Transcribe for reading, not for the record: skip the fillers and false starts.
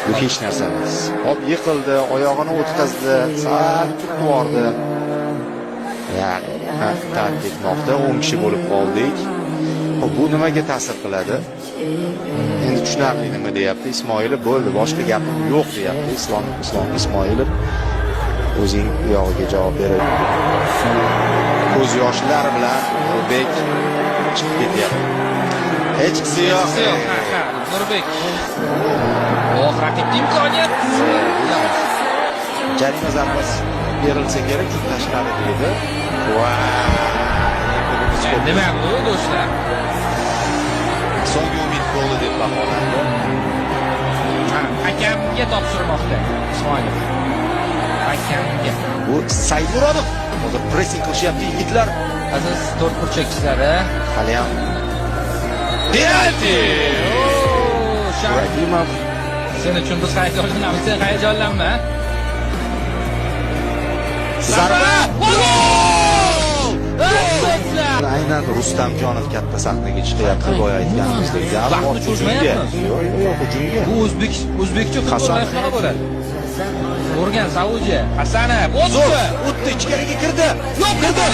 Bu hech narsa emas. Hop yiqildi, oyog'ini o'tkazdi, sal turib bordi. Ya'ni ta'kid etmoqda 10 kishi bo'lib qoldik. Bu nimaga ta'sir qiladi? Endi tushunarli nima deyapti? Ismoilov bo'ldi, boshqa gapim yo'q deyapti. Islom Ismoilov o'zing u yog'iga javob beradi. Ko'z yoshlari bilan Nurbek chiqib ketyapti. Hech qisi yo'q. Nurbek. Raqibning imkoniyat. Jarima zarbasi berilsa kerak, tashqari dedi. Nima bu do'stlar? So'nggi umid bo'ldi deb baholandi. Hakamga topshirmoqda Ismoilov. Hakamga. Bu Saymurodov. Hozir pressing qilishyapti yigitlar. Aziz to'rt burchak chizadi. Hali ham penalti. Sharifov. Sen uchun biz hayajonlanamiz, sen hayajonlanma. Zarba! Aynan Rustamjonov katta sahnaga chiqyapti, boya aytganimizdek. Vaqtni cho'zmayapmiz. Yo'q, hujumga. Bu o'zbekcha futbol qanaqa bo'ladi? Ko'rgan Saudiya. Hasanov o'tdi. O'tdi, ichkariga kirdi. Yo'q, kirdi.